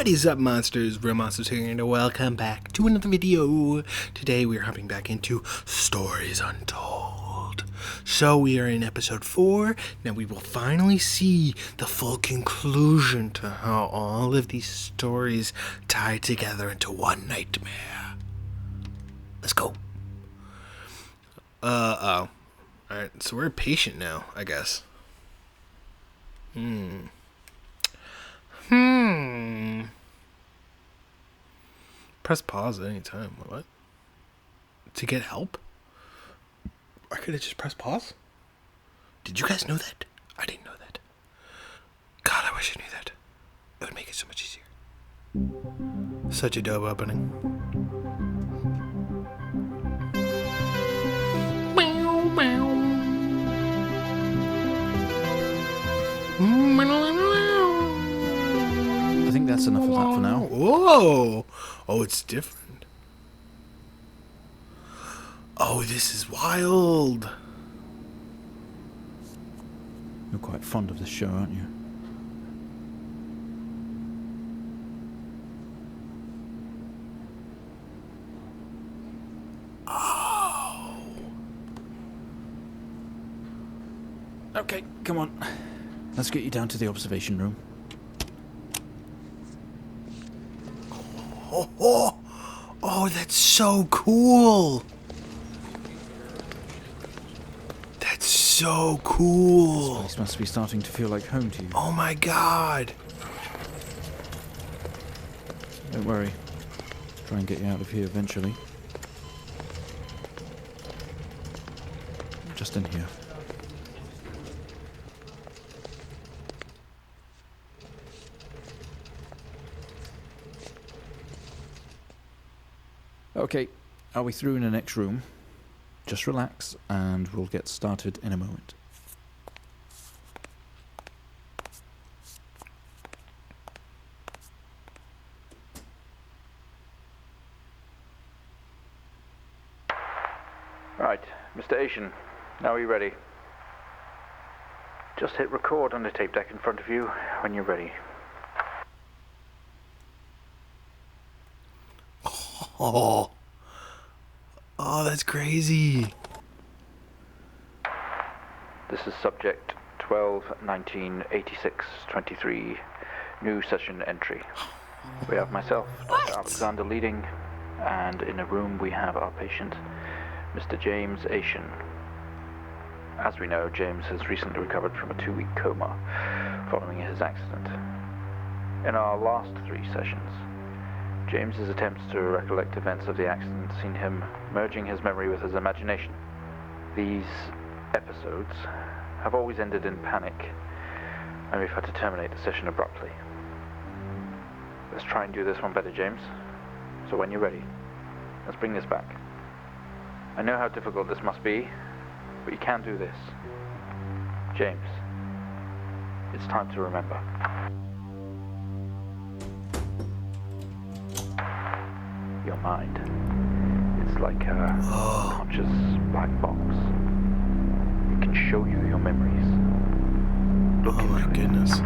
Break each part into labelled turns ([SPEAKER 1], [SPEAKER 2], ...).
[SPEAKER 1] What is up, monsters? Real Monsters here, and welcome back to another video. Today we are hopping back into Stories Untold. So we are in episode 4. Now we will finally see the full conclusion to how all of these stories tie together into one nightmare. Let's go. Oh. Alright, so we're patient now, I guess. Press pause at any time. What? To get help? I could have just pressed pause? Did you guys know that? I didn't know that. God, I wish I knew that. It would make it so much easier. Such a dope opening.
[SPEAKER 2] I think that's enough of that for now.
[SPEAKER 1] Whoa! Oh, it's different. Oh, this is wild.
[SPEAKER 2] You're quite fond of this show, aren't you?
[SPEAKER 1] Oh.
[SPEAKER 2] Okay, come on. Let's get you down to the observation room.
[SPEAKER 1] Oh, that's so cool. That's so cool.
[SPEAKER 2] This place must be starting to feel like home to you.
[SPEAKER 1] Oh my god.
[SPEAKER 2] Don't worry. Try and get you out of here eventually. Just in here. Okay, are we through in the next room? Just relax and we'll get started in a moment.
[SPEAKER 3] Right, Mr. Asian, now are you ready? Just hit record on the tape deck in front of you when you're ready.
[SPEAKER 1] Oh, that's crazy.
[SPEAKER 3] This is subject 12-19-86-23, new session entry. We have myself, Dr. Alexander leading, and in a room we have our patient, Mr. James Asian. As we know, James has recently recovered from a 2-week coma following his accident. In our last 3 sessions, James's attempts to recollect events of the accident seen him merging his memory with his imagination. These episodes have always ended in panic, and we've had to terminate the session abruptly. Let's try and do this one better, James. So when you're ready, let's bring this back. I know how difficult this must be, but you can do this. James, it's time to remember. Your mind. It's like a conscious black box. It can show you your memories. Look
[SPEAKER 1] Oh my goodness.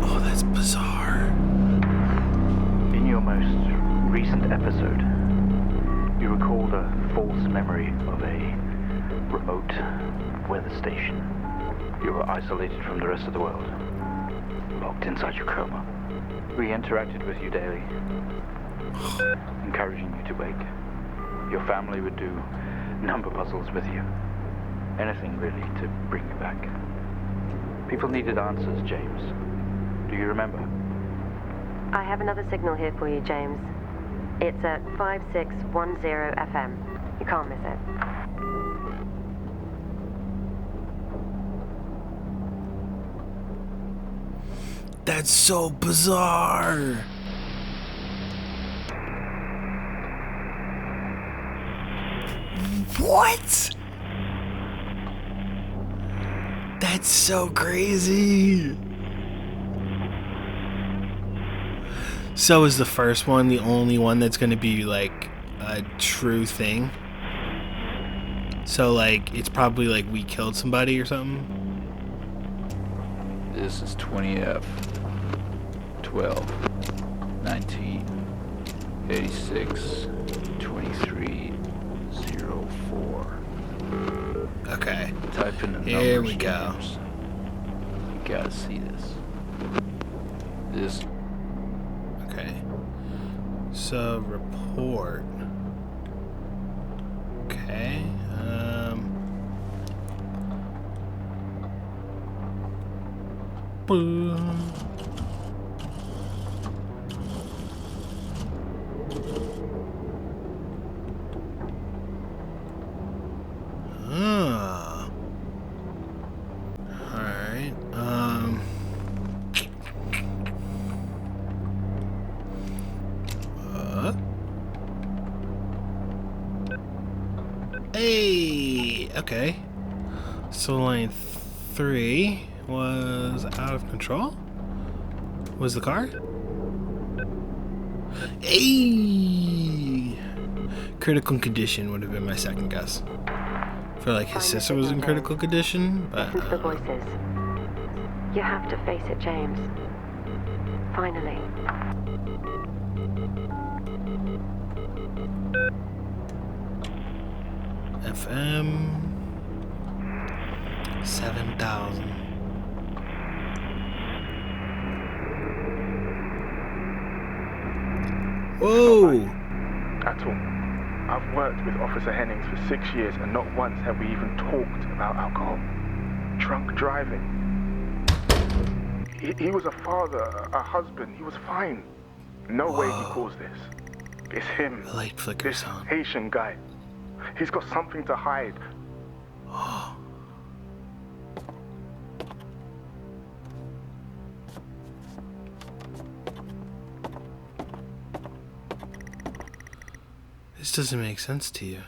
[SPEAKER 1] Oh, that's bizarre.
[SPEAKER 3] In your most recent episode, you recalled a false memory of a remote weather station. You were isolated from the rest of the world, locked inside your coma. We interacted with you daily, encouraging you to wake. Your family would do number puzzles with you. Anything really to bring you back. People needed answers, James. Do you remember?
[SPEAKER 4] I have another signal here for you, James. It's at 5610 FM. You can't miss it.
[SPEAKER 1] That's so bizarre. What? That's so crazy. So is the first one the only one that's going to be like a true thing? So like it's probably like we killed somebody or something?
[SPEAKER 3] This is 20F 12 19 86 23 04.
[SPEAKER 1] Okay.
[SPEAKER 3] Type in the numbers.
[SPEAKER 1] Here we go.
[SPEAKER 3] James. You gotta see this. This.
[SPEAKER 1] Okay. So report. Okay. Boom. Ah. All right. Hey. Okay. So line 3 was out of control. Was the car? Hey. Critical condition would have been my second guess. I feel like his sister was in critical condition, but
[SPEAKER 4] Listen to the voices. You have to face it, James. Finally.
[SPEAKER 1] FM 7000. Whoa!
[SPEAKER 5] At all. I've worked with Officer Hennings for 6 years and not once have we even talked about alcohol. Drunk driving. He was a father, a husband. He was fine. No way he caused this. It's him.
[SPEAKER 1] The light flickers
[SPEAKER 5] This
[SPEAKER 1] on.
[SPEAKER 5] Haitian guy. He's got something to hide.
[SPEAKER 1] This doesn't make sense to you.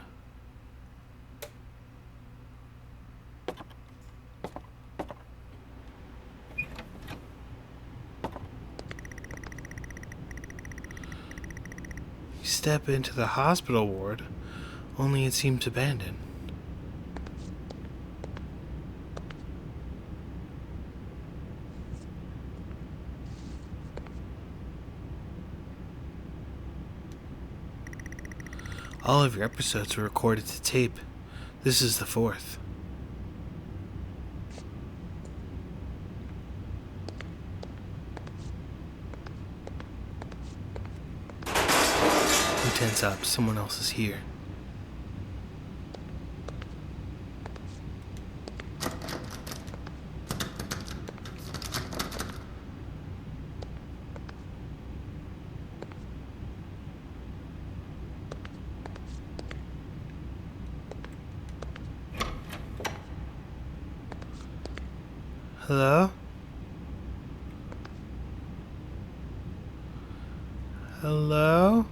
[SPEAKER 1] You step into the hospital ward, only it seems abandoned. All of your episodes were recorded to tape. This is the 4th. You tense up. Someone else is here. Hello? Hello?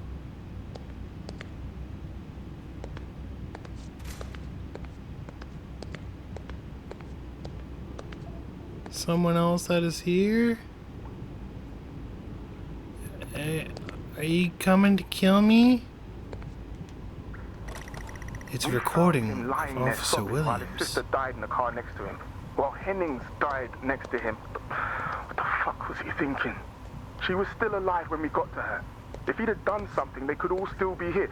[SPEAKER 1] Someone else that is here? Are you coming to kill me? It's
[SPEAKER 5] We
[SPEAKER 1] recording
[SPEAKER 5] found him
[SPEAKER 1] of
[SPEAKER 5] lying there
[SPEAKER 1] Officer
[SPEAKER 5] sobbing while his
[SPEAKER 1] Williams.
[SPEAKER 5] sister died in the car next to him. While Hennings died next to him. What the fuck was he thinking? She was still alive when we got to her. If he'd have done something, they could all still be here.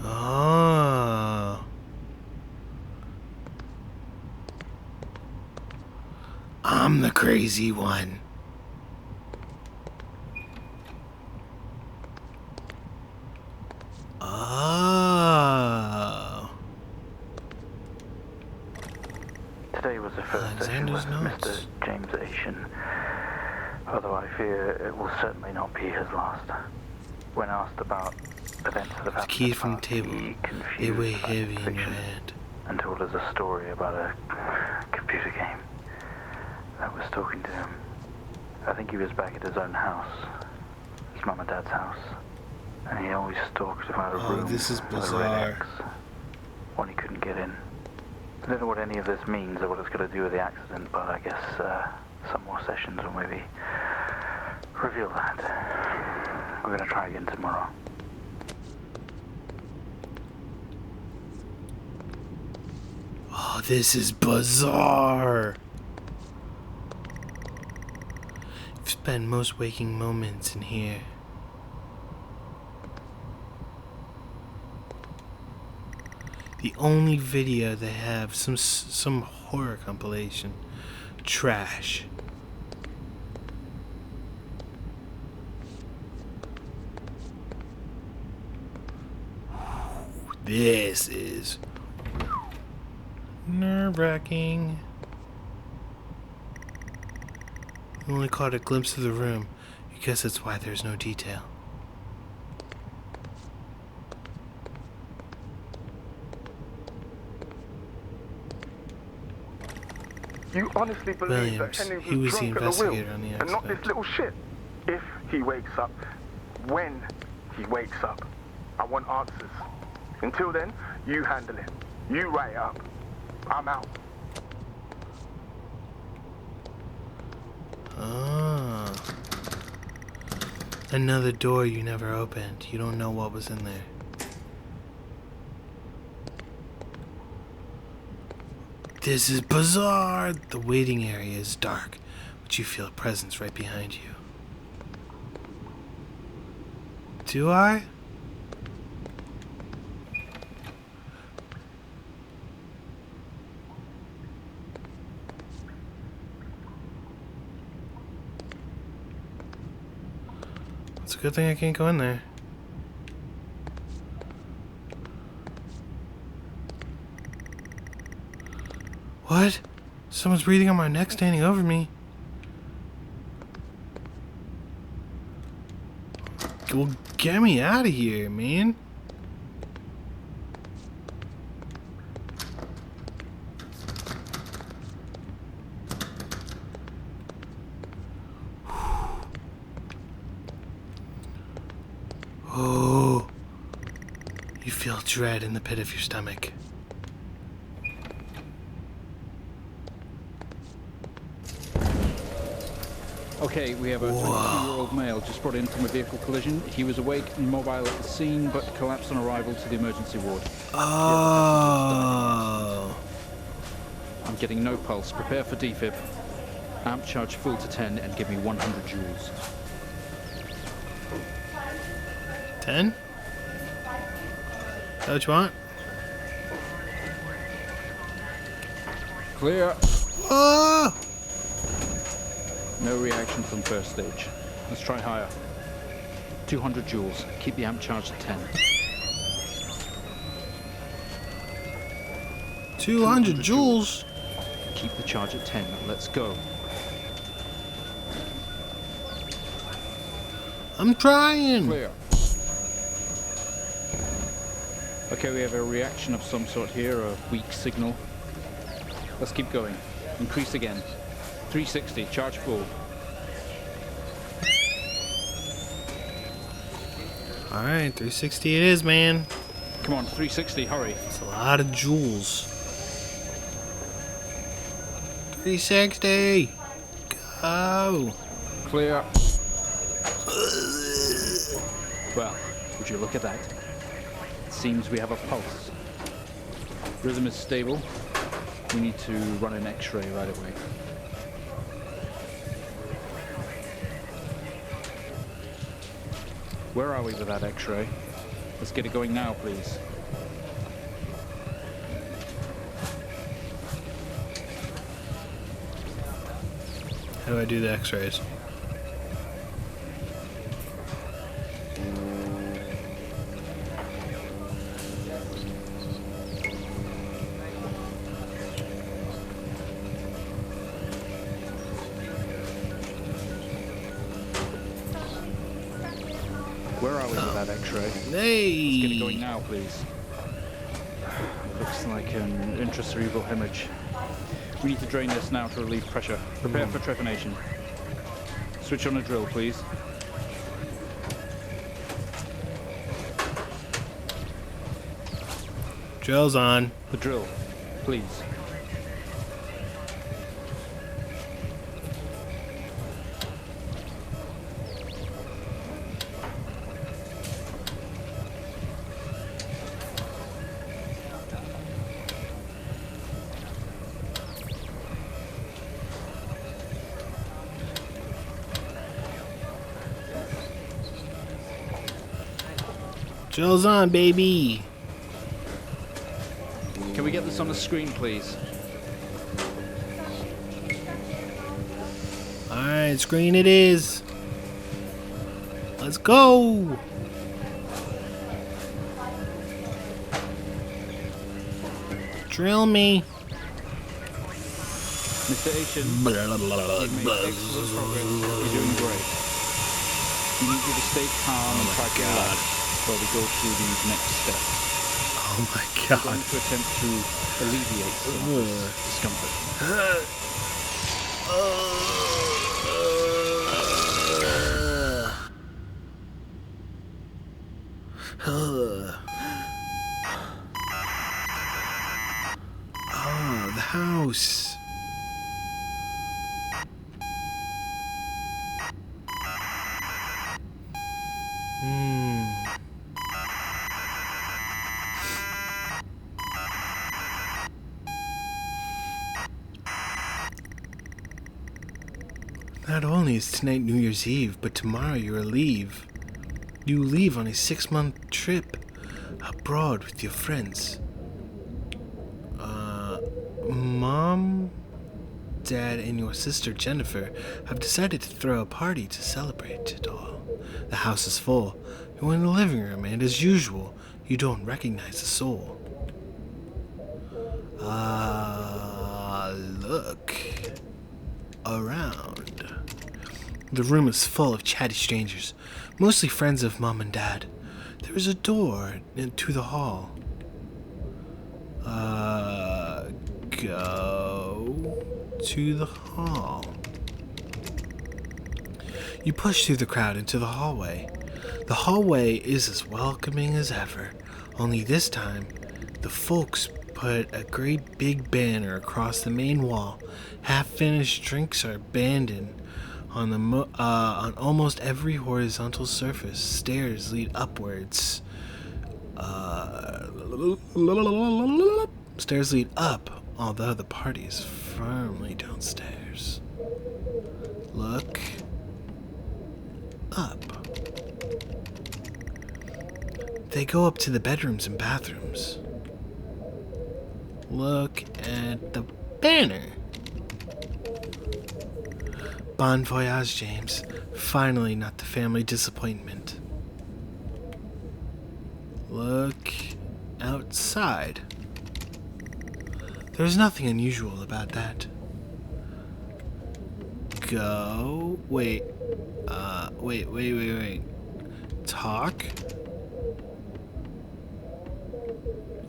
[SPEAKER 1] Oh. I'm the crazy one. Oh.
[SPEAKER 3] Today was the first session
[SPEAKER 1] Alexander's
[SPEAKER 3] with
[SPEAKER 1] notes.
[SPEAKER 3] Mr. James Asian, although I fear it will certainly not be his last. When asked about events that have
[SPEAKER 1] The
[SPEAKER 3] happened
[SPEAKER 1] key
[SPEAKER 3] in the
[SPEAKER 1] from the
[SPEAKER 3] past,
[SPEAKER 1] table.
[SPEAKER 3] he
[SPEAKER 1] They
[SPEAKER 3] confused
[SPEAKER 1] weigh
[SPEAKER 3] fact
[SPEAKER 1] heavy
[SPEAKER 3] and
[SPEAKER 1] in your
[SPEAKER 3] fiction
[SPEAKER 1] hand.
[SPEAKER 3] and told us a story about a computer game that was talking to him. I think he was back at his own house, his mum and dad's house, and he always talked about a
[SPEAKER 1] Oh,
[SPEAKER 3] room
[SPEAKER 1] this is
[SPEAKER 3] with a red
[SPEAKER 1] bizarre.
[SPEAKER 3] X, one he couldn't get in. I don't know what any of this means or what it's going to do with the accident, but I guess some more sessions will maybe reveal that. We're going to try again tomorrow.
[SPEAKER 1] Oh, this is bizarre. You've spent most waking moments in here. The only video they have, some horror compilation. Trash. This is nerve-wracking. Only caught a glimpse of the room. I guess that's why there's no detail.
[SPEAKER 5] You honestly believe
[SPEAKER 1] Williams,
[SPEAKER 5] that Hennings
[SPEAKER 1] he was the
[SPEAKER 5] drunk at the
[SPEAKER 1] investigator
[SPEAKER 5] wheel
[SPEAKER 1] on the
[SPEAKER 5] and not this
[SPEAKER 1] accident.
[SPEAKER 5] little shit? If he wakes up, when he wakes up, I want answers. Until then, you handle it. You write it up. I'm out.
[SPEAKER 1] Ah. Another door you never opened. You don't know what was in there. This is bizarre. The waiting area is dark, but you feel a presence right behind you. Do I? It's a good thing I can't go in there. What? Someone's breathing on my neck, standing over me. Well, get me out of here, man. Oh, you feel dread in the pit of your stomach.
[SPEAKER 2] Okay, we have a 22-year-old male just brought in from a vehicle collision. He was awake and mobile at the scene, but collapsed on arrival to the emergency ward.
[SPEAKER 1] Oh.
[SPEAKER 2] I'm getting no pulse. Prepare for defib. Amp charge full to 10 and give me 100 joules.
[SPEAKER 1] 10? Is that what you want?
[SPEAKER 2] Clear.
[SPEAKER 1] Oh!
[SPEAKER 2] No reaction from first stage. Let's try higher. 200 joules. Keep the amp charged at 10.
[SPEAKER 1] 200 joules?
[SPEAKER 2] Keep the charge at 10. Let's go.
[SPEAKER 1] I'm trying.
[SPEAKER 2] Clear. Okay, we have a reaction of some sort here, a weak signal. Let's keep going. Increase again. 360, charge full.
[SPEAKER 1] Alright, 360 it is, man.
[SPEAKER 2] Come on, 360, hurry.
[SPEAKER 1] It's a lot of joules. 360! Go!
[SPEAKER 2] Clear. Well, would you look at that? It seems we have a pulse. Rhythm is stable. We need to run an X-ray right away. Where are we with that X-ray? Let's get it going now, please.
[SPEAKER 1] How do I do the x-rays?
[SPEAKER 2] Where are we with that X-ray?
[SPEAKER 1] Hey!
[SPEAKER 2] Get it going now, please. Looks like an intracerebral hemorrhage. We need to drain this now to relieve pressure. Prepare for trepanation. Switch on a drill, please.
[SPEAKER 1] Drill's on.
[SPEAKER 2] The drill. Please.
[SPEAKER 1] Jill's on, baby.
[SPEAKER 2] Can we get this on the screen, please?
[SPEAKER 1] Alright, screen it is. Let's go. Drill me.
[SPEAKER 2] Mr. Asian, you've made excellent progress. You're doing great. We need you to stay calm and try to relax while we go through these next steps.
[SPEAKER 1] Oh my
[SPEAKER 2] We're going
[SPEAKER 1] god.
[SPEAKER 2] to attempt to alleviate some of this discomfort.
[SPEAKER 1] Oh, the house. Not only is tonight New Year's Eve, but tomorrow you leave. You leave on a 6-month trip abroad with your friends. Mom, Dad, and your sister Jennifer have decided to throw a party to celebrate it all. The house is full. You're in the living room, and as usual, you don't recognize a soul. Look around. The room is full of chatty strangers, mostly friends of Mom and Dad. There is a door into the hall. Go to the hall. You push through the crowd into the hallway. The hallway is as welcoming as ever, only this time, the folks put a great big banner across the main wall. Half-finished drinks are abandoned on on almost every horizontal surface. Stairs lead upwards. Stairs lead up, although the party is firmly downstairs. Look up. They go up to the bedrooms and bathrooms. Look at the banner. Bon voyage, James. Finally, not the family disappointment. Look outside. There's nothing unusual about that. Go. Wait. Wait. Talk?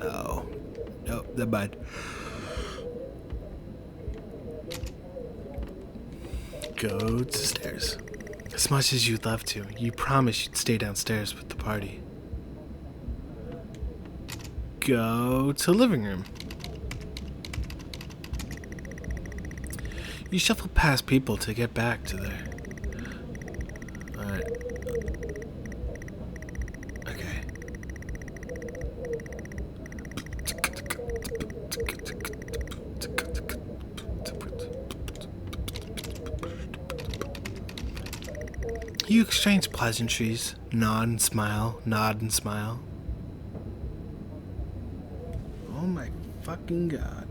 [SPEAKER 1] Oh. No, never mind. Go to stairs. As much as you'd love to, you promised you'd stay downstairs with the party. Go to living room. You shuffle past people to get back to there. Alright. Okay. You exchange pleasantries, nod and smile. Oh my fucking god.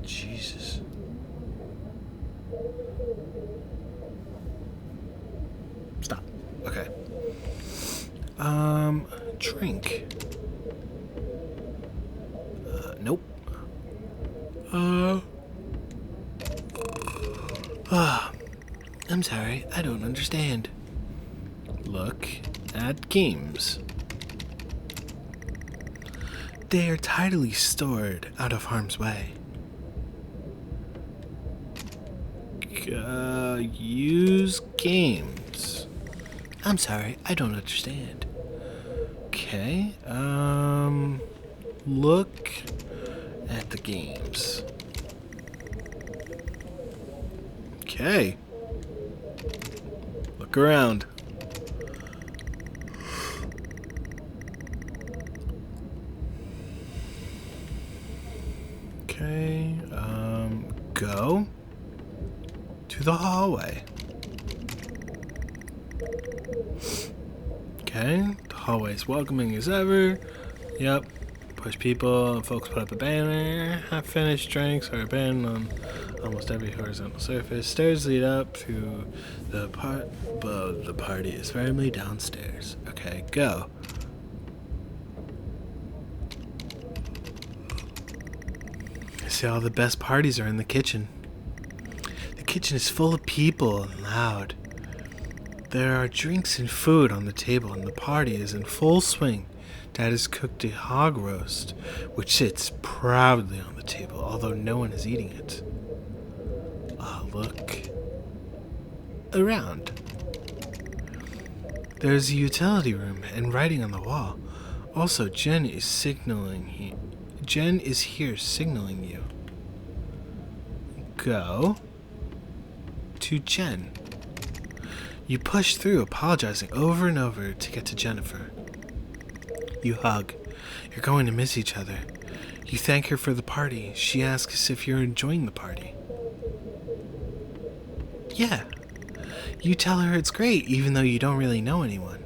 [SPEAKER 1] Jesus. Stop. Okay. Drink. Nope. I'm sorry, I don't understand. Look at games. They are tidily stored out of harm's way. Use games. I'm sorry, I don't understand. Okay. Look at the games. Okay. Look around. Okay. Go to the hallway. Okay. The hallway's welcoming as ever. Yep. Push people and folks put up a banner. Half finished drinks are abandoned on almost every horizontal surface. Stairs lead up to the part, but the party is firmly downstairs. Okay, go. I see all the best parties are in the kitchen. The kitchen is full of people and loud. There are drinks and food on the table, and the party is in full swing. Dad has cooked a hog roast, which sits proudly on the table, although no one is eating it. Look around. There's a utility room and writing on the wall. Also, Jen is here signaling you. Go to Jen. You push through, apologizing over and over to get to Jennifer. You hug. You're going to miss each other. You thank her for the party. She asks if you're enjoying the party. Yeah. You tell her it's great, even though you don't really know anyone.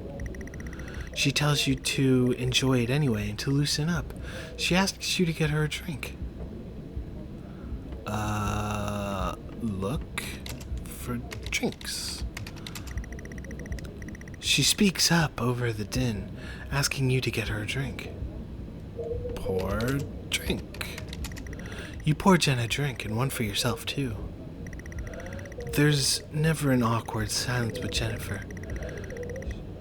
[SPEAKER 1] She tells you to enjoy it anyway and to loosen up. She asks you to get her a drink. Look for drinks. She speaks up over the din, asking you to get her a drink. Pour drink. You pour Jen a drink and one for yourself too. There's never an awkward silence with Jennifer.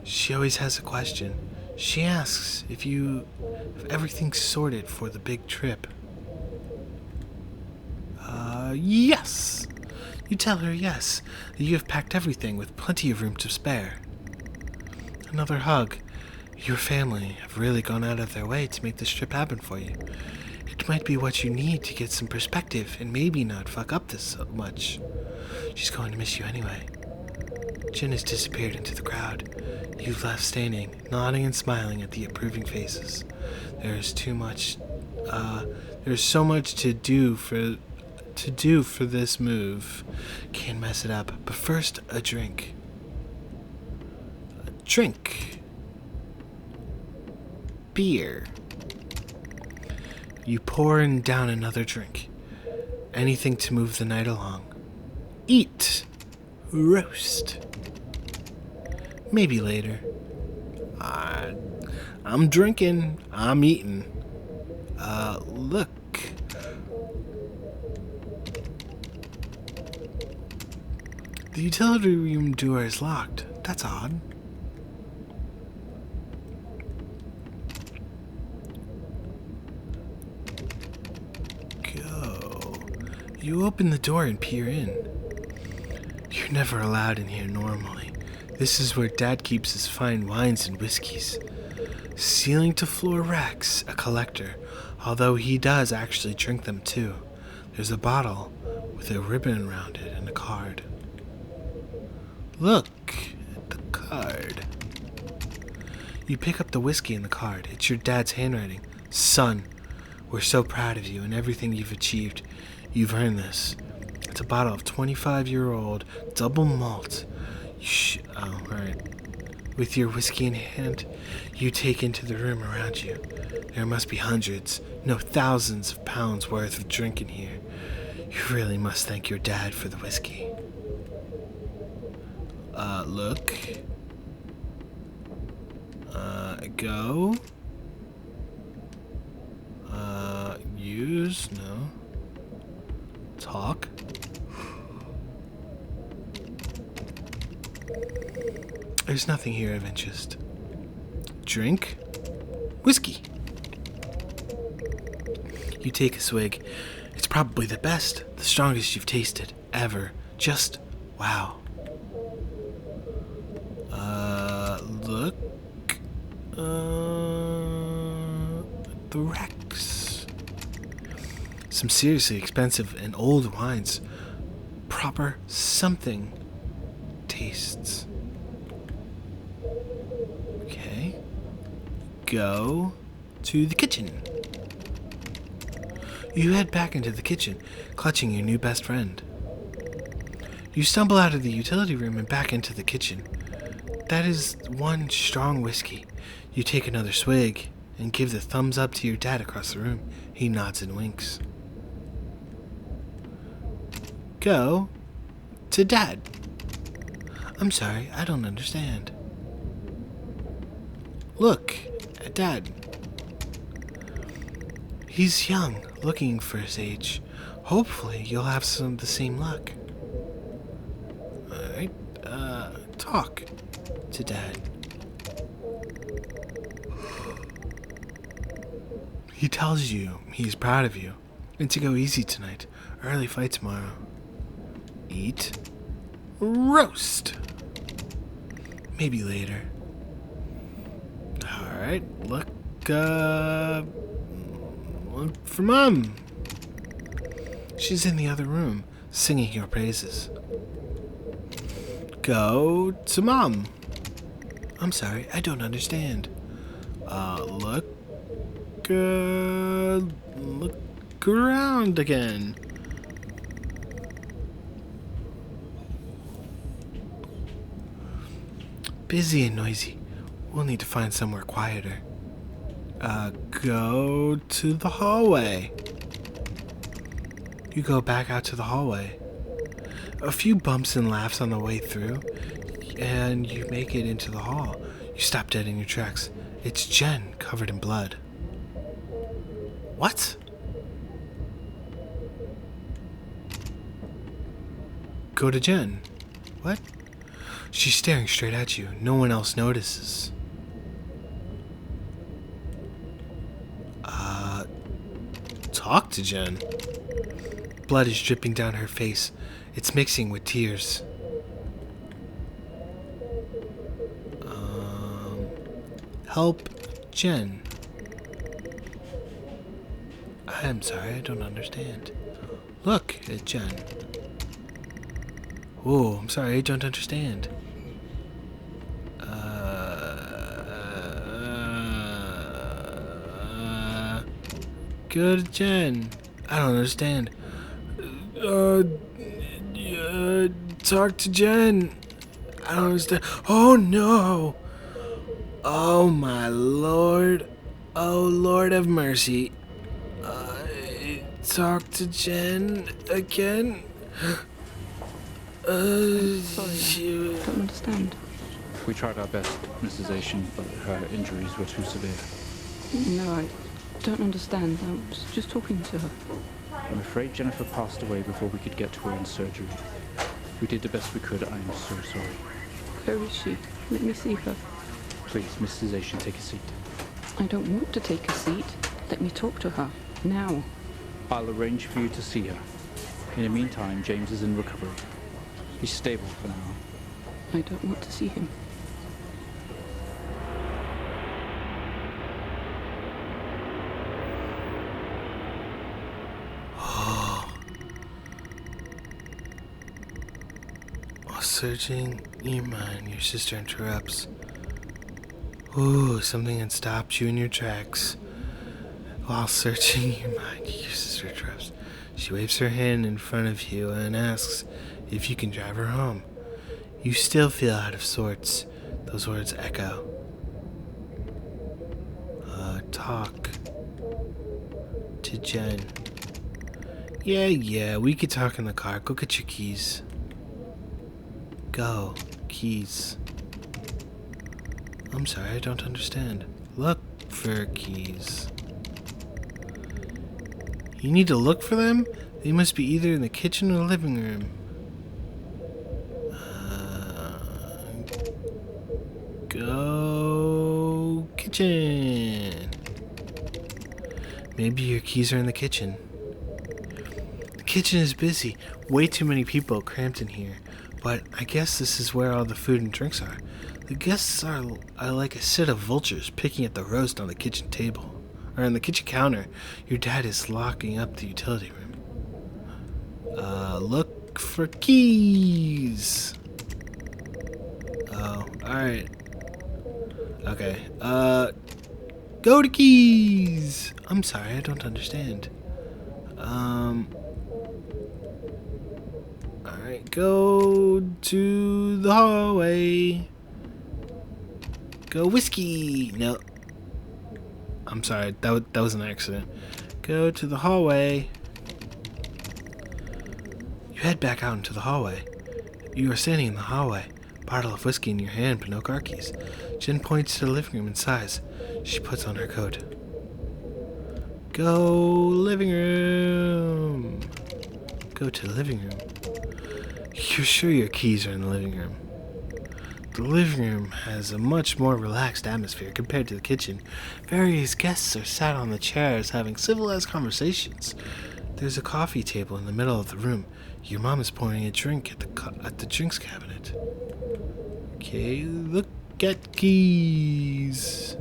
[SPEAKER 1] She always has a question. She asks if everything's sorted for the big trip. Yes. You tell her yes, that you have packed everything with plenty of room to spare. Another hug. Your family have really gone out of their way to make this trip happen for you. It might be what you need to get some perspective and maybe not fuck up this so much. She's going to miss you anyway. Jen has disappeared into the crowd. You've left standing, nodding and smiling at the approving faces. There's so much to do for this move. Can't mess it up. But first, a drink. A drink. Beer. You pour down another drink. Anything to move the night along. Eat. Roast. Maybe later. I'm drinking. I'm eating. Look. The utility room door is locked. That's odd. Go. You open the door and peer in. You're never allowed in here normally. This is where Dad keeps his fine wines and whiskeys. Ceiling to floor racks, a collector, although he does actually drink them too. There's a bottle with a ribbon around it and a card. Look at the card. You pick up the whiskey in the card. It's your dad's handwriting. Son, we're so proud of you and everything you've achieved. You've earned this. It's a bottle of 25-year-old double malt. Right. With your whiskey in hand, you take into the room around you. There must be hundreds, no thousands of pounds worth of drink in here. You really must thank your dad for the whiskey. Look. Go. Use, no. Talk. There's nothing here of interest. Drink. Whiskey. You take a swig. It's probably the best, the strongest you've tasted, ever. Just wow. Look the Rex. Some seriously expensive and old wines. Proper something tastes. Okay. Go to the kitchen. You head back into the kitchen, clutching your new best friend. You stumble out of the utility room and back into the kitchen. That is one strong whiskey. You take another swig and give the thumbs up to your dad across the room. He nods and winks. Go to Dad. I'm sorry, I don't understand. Look at Dad. He's young, looking for his age. Hopefully, you'll have the same luck. Alright, talk to Dad. He tells you he's proud of you and to go easy tonight. Early fight tomorrow. Eat roast. Maybe later. Alright, look for Mom. She's in the other room, singing your praises. Go to Mom. I'm sorry, I don't understand. Look around again. Busy and noisy. We'll need to find somewhere quieter. Go to the hallway. You go back out to the hallway. A few bumps and laughs on the way through, and you make it into the hall. You stop dead in your tracks. It's Jen, covered in blood. What? Go to Jen. What? She's staring straight at you. No one else notices. Talk to Jen. Blood is dripping down her face. It's mixing with tears. Help Jen. I'm sorry, I don't understand. Look at Jen. Oh, I'm sorry, I don't understand. Go to Jen. I don't understand. Talk to Jen. I don't understand. Oh no. Oh my Lord. Oh Lord have mercy. Talk to Jen again.
[SPEAKER 6] Sorry, I don't understand.
[SPEAKER 2] We tried our best, Mrs. Asian, but her injuries were too severe.
[SPEAKER 6] No, I don't understand. I was just talking to her.
[SPEAKER 2] I'm afraid Jennifer passed away before we could get to her in surgery. We did the best we could. I'm so sorry.
[SPEAKER 6] Where is she? Let me see her.
[SPEAKER 2] Please, Mrs. Asian, take a seat.
[SPEAKER 6] I don't want to take a seat. Let me talk to her. Now.
[SPEAKER 2] I'll arrange for you to see her. In the meantime, James is in recovery. He's stable for now.
[SPEAKER 6] I don't want to see him.
[SPEAKER 1] While searching your mind, your sister interrupts. Ooh, something that stops you in your tracks. While searching your mind, your sister interrupts. She waves her hand in front of you and asks if you can drive her home. You still feel out of sorts. Those words echo. Talk to Jen. Yeah, we could talk in the car. Go get your keys. Go. Keys. I'm sorry, I don't understand. Look for keys. You need to look for them? They must be either in the kitchen or the living room. Go kitchen. Maybe your keys are in the kitchen. The kitchen is busy. Way too many people cramped in here. But I guess this is where all the food and drinks are. The guests are like a set of vultures picking at the roast on the kitchen table. or on the kitchen counter. Your dad is locking up the utility room. Look for keys. Oh, alright. Okay, go to keys! I'm sorry, I don't understand. Alright, go to the hallway. Go whiskey! No. I'm sorry, that was an accident. Go to the hallway. You head back out into the hallway. You are standing in the hallway, bottle of whiskey in your hand, but no car keys. Jen points to the living room and sighs. She puts on her coat. Go living room. Go to the living room. You're sure your keys are in the living room. The living room has a much more relaxed atmosphere compared to the kitchen. Various guests are sat on the chairs having civilized conversations. There's a coffee table in the middle of the room. Your mom is pouring a drink at the drinks cabinet. Okay, look at keys.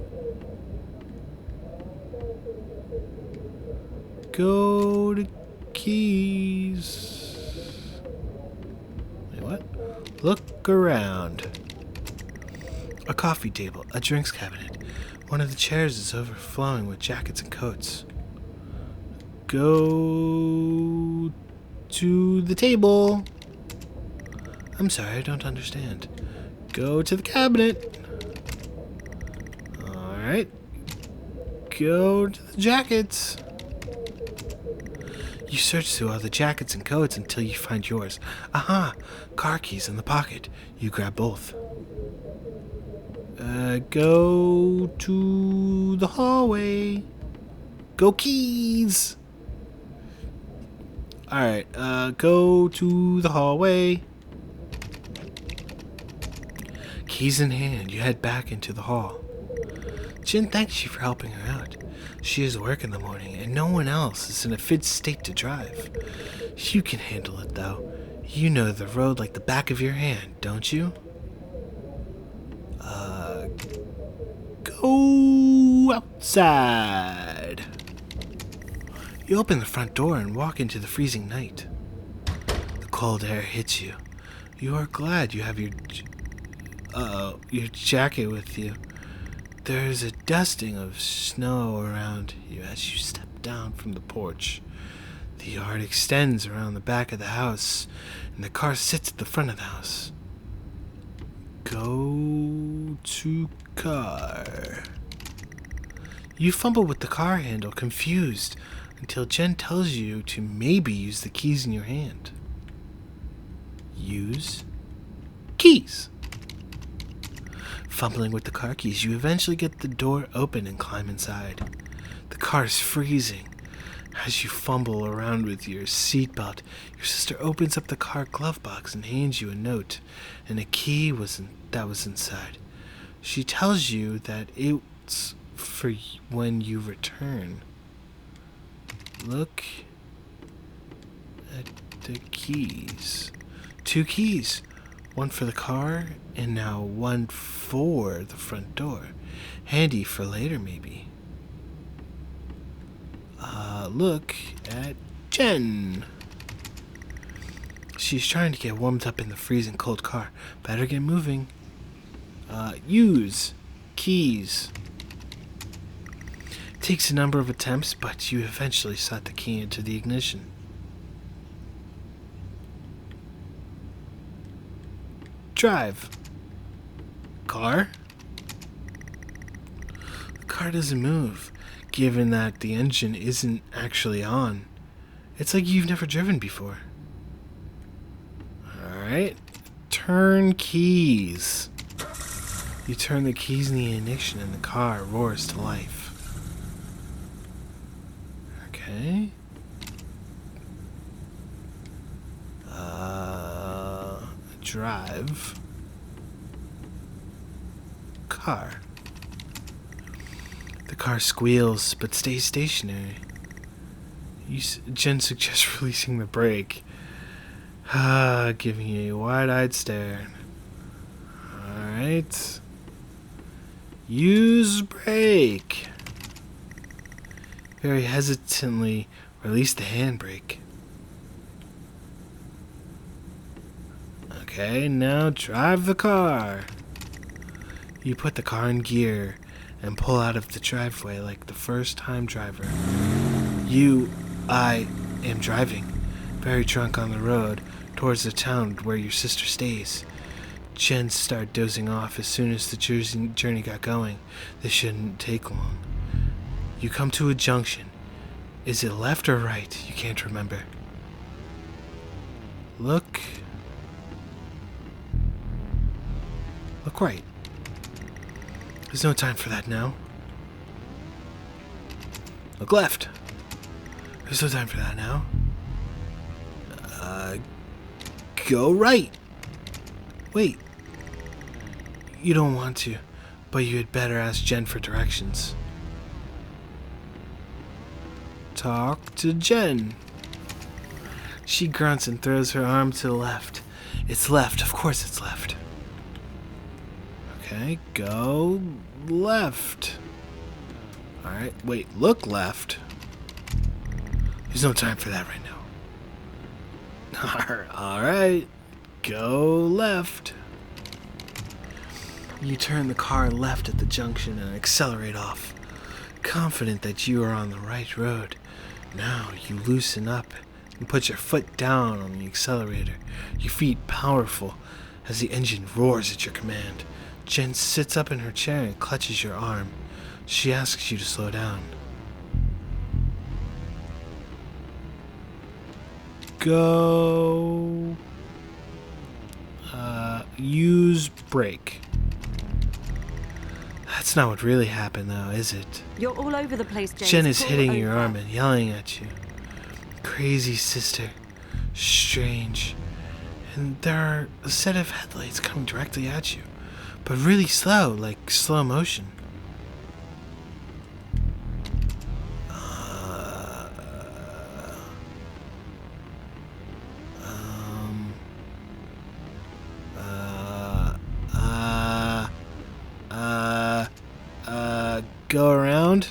[SPEAKER 1] Go to keys. Wait, what? Look around. A coffee table, a drinks cabinet. One of the chairs is overflowing with jackets and coats. Go to the table. I'm sorry, I don't understand. Go to the cabinet. Alright. Go to the jackets. You search through all the jackets and coats until you find yours. Aha! Car keys in the pocket. You grab both. Go to the hallway. Go keys! Alright, go to the hallway. Keys in hand, you head back into the hall. Jen thanks you for helping her out. She has work in the morning, and no one else is in a fit state to drive. You can handle it, though. You know the road like the back of your hand, don't you? Go outside. You open the front door and walk into the freezing night. The cold air hits you. You are glad you have your jacket with you. There is a dusting of snow around you as you step down from the porch. The yard extends around the back of the house, and the car sits at the front of the house. Go to car. You fumble with the car handle, confused, until Jen tells you to maybe use the keys in your hand. Use keys. Fumbling with the car keys, you eventually get the door open and climb inside. The car is freezing. As you fumble around with your seatbelt, your sister opens up the car glove box and hands you a note and a key that was inside. She tells you that it's for when you return. Look at the keys. 2 keys. One for the car, and now one for the front door. Handy for later, maybe. Look at Jen. She's trying to get warmed up in the freezing cold car. Better get moving. Use keys. Takes a number of attempts, but you eventually slot the key into the ignition. Drive. Car? The car doesn't move, given that the engine isn't actually on. It's like you've never driven before. Alright. Turn keys. You turn the keys in the ignition and the car roars to life. Okay. Drive. Car. The car squeals but stays stationary. Jen suggests releasing the brake. Giving you a wide-eyed stare. Alright. Use brake. very hesitantly release the handbrake. Okay, now drive the car. You put the car in gear and pull out of the driveway like the first-time driver. I am driving, very drunk on the road, towards the town where your sister stays. Jen started dozing off as soon as the journey got going. This shouldn't take long. You come to a junction. Is it left or right? You can't remember. Look right. There's no time for that now. Look left. There's no time for that now. Go right. Wait. You don't want to, but you had better ask Jen for directions. Talk to Jen. She grunts and throws her arm to the left. It's left. Of course it's left. Okay, go left. Alright, wait, look left. There's no time for that right now. Alright, go left. You turn the car left at the junction and accelerate off, confident that you are on the right road. Now you loosen up and put your foot down on the accelerator, your feet powerful as the engine roars at your command. Jen sits up in her chair and clutches your arm. She asks you to slow down. Go. Use brake. That's not what really happened, though, is it?
[SPEAKER 4] You're all over the place, James.
[SPEAKER 1] Jen is
[SPEAKER 4] Pull
[SPEAKER 1] hitting
[SPEAKER 4] over.
[SPEAKER 1] your arm and yelling at you. Crazy sister. Strange. And there are a set of headlights coming directly at you, but really slow, like slow motion. Go around.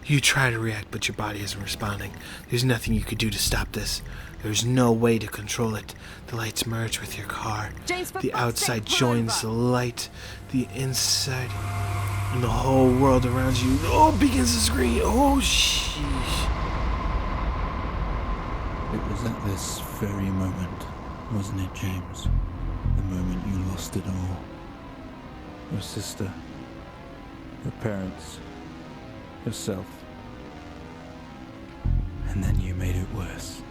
[SPEAKER 1] You try to react, but your body isn't responding. There's nothing you could do to stop this. There's no way to control it. The lights merge with your car.
[SPEAKER 4] James, for
[SPEAKER 1] The
[SPEAKER 4] fuck's
[SPEAKER 1] outside
[SPEAKER 4] sake, pull
[SPEAKER 1] joins the
[SPEAKER 4] over.
[SPEAKER 1] light. The inside and the whole world around you begins to scream. Oh, sheesh.
[SPEAKER 7] It was at this very moment, wasn't it, James? The moment you lost it all. Your sister, your parents, yourself. And then you made it worse.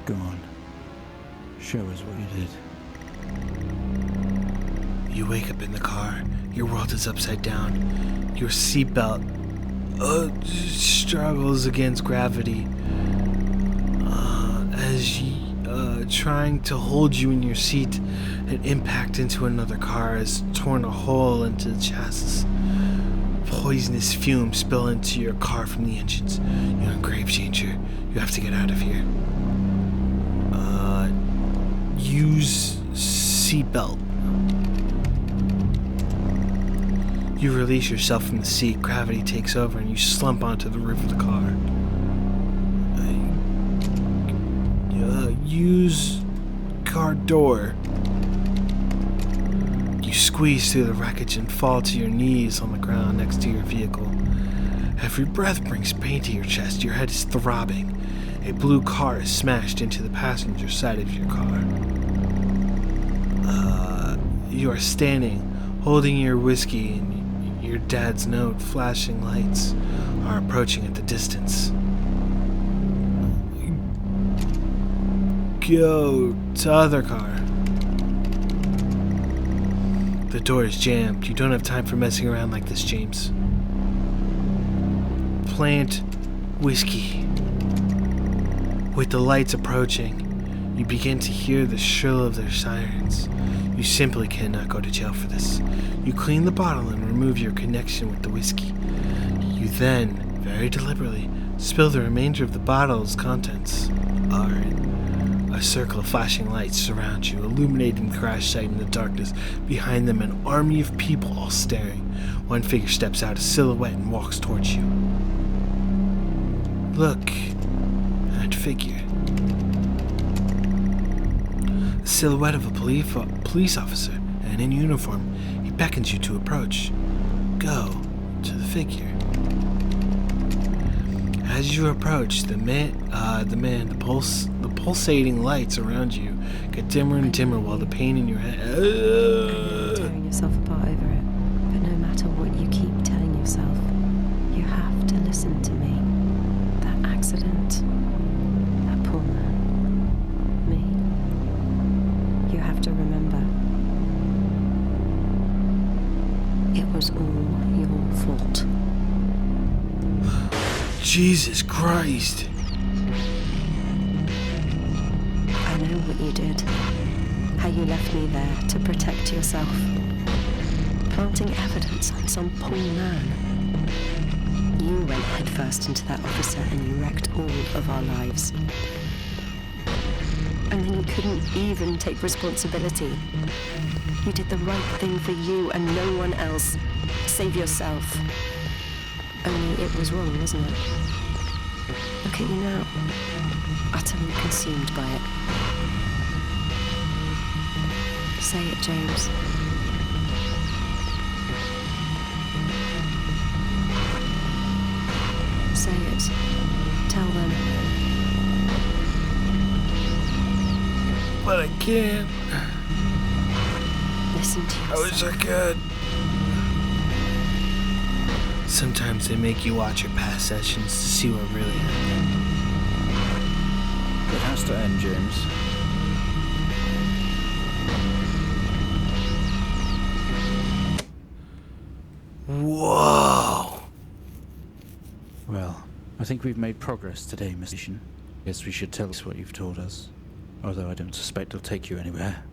[SPEAKER 7] Go on. Show us what you did.
[SPEAKER 1] You wake up in the car. Your world is upside down. Your seatbelt struggles against gravity as trying to hold you in your seat. An impact into another car has torn a hole into the chassis. Poisonous fumes spill into your car from the engines. You're in grave danger. You have to get out of here. Use seatbelt. You release yourself from the seat. Gravity takes over and you slump onto the roof of the car. Use car door. You squeeze through the wreckage and fall to your knees on the ground next to your vehicle. Every breath brings pain to your chest. Your head is throbbing. A blue car is smashed into the passenger side of your car. You are standing, holding your whiskey, and your dad's note. Flashing lights are approaching at the distance. Go to other car. The door is jammed. You don't have time for messing around like this, James. Plant whiskey. With the lights approaching, you begin to hear the shrill of their sirens. You simply cannot go to jail for this. You clean the bottle and remove your connection with the whiskey. You then, very deliberately, spill the remainder of the bottle's contents. Alright. A circle of flashing lights surround you, illuminating the crash site in the darkness. Behind them, an army of people all staring. One figure steps out, a silhouette, and walks towards you. Look, that figure. The silhouette of a police officer, and in uniform. He beckons you to approach. Go to the figure. As you approach, the pulsating lights around you get dimmer and dimmer while the pain in your head.
[SPEAKER 4] Tearing yourself apart over it. But no matter what you keep telling yourself, you have to listen to me. That accident, that poor man, me. You have to remember, it was all your fault.
[SPEAKER 1] Jesus Christ.
[SPEAKER 4] I know what you did. How you left me there to protect yourself. Planting evidence on some poor man. You went headfirst into that officer and you wrecked all of our lives. And then you couldn't even take responsibility. You did the right thing for you and no one else. Save yourself. Only it was wrong, wasn't it? Look at you now. Utterly consumed by it. Say it, James. Say it. Tell them.
[SPEAKER 1] But I can't.
[SPEAKER 4] Listen to yourself.
[SPEAKER 1] I wish I could. Sometimes they make you watch your past sessions to see what really happened.
[SPEAKER 2] It has to end, James.
[SPEAKER 1] Whoa!
[SPEAKER 2] Well, I think we've made progress today, Mr. Station. Guess we should tell us what you've told us. Although I don't suspect it'll take you anywhere.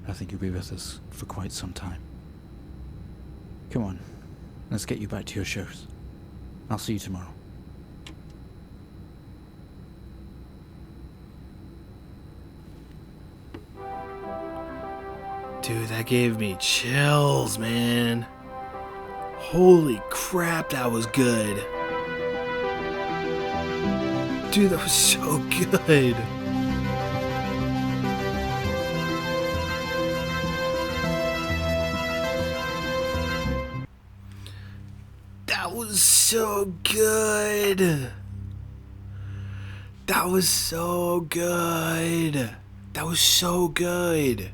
[SPEAKER 2] I think you'll be with us for quite some time. Come on, let's get you back to your shows. I'll see you tomorrow.
[SPEAKER 1] Dude, that gave me chills, man. Holy crap, that was good. Dude, that was so good. That was so good. That was so good. That was so good.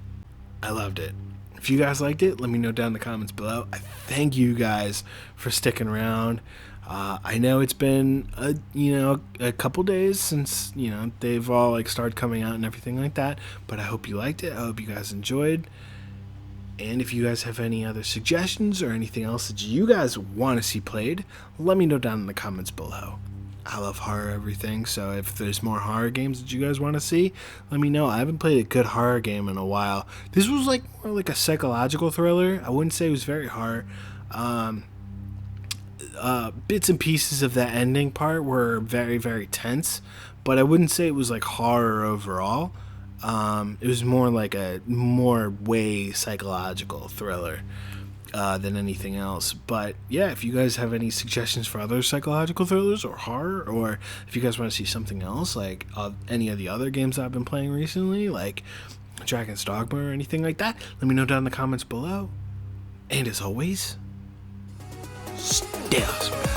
[SPEAKER 1] I loved it. If you guys liked it, let me know down in the comments below. I thank you guys for sticking around. I know it's been a couple days since they've all started coming out and everything like that, but I hope you liked it. I hope you guys enjoyed. And if you guys have any other suggestions or anything else that you guys want to see played, let me know down in the comments below. I love horror everything, so if there's more horror games that you guys want to see, let me know. I haven't played a good horror game in a while. This was more like a psychological thriller. I wouldn't say it was very horror. Bits and pieces of that ending part were very, very tense, but I wouldn't say it was like horror overall. It was more like a way psychological thriller than anything else. But yeah, if you guys have any suggestions for other psychological thrillers or horror, or if you guys want to see something else like any of the other games I've been playing recently, like Dragon's Dogma or anything like that, let me know down in the comments below. And as always, stay awesome.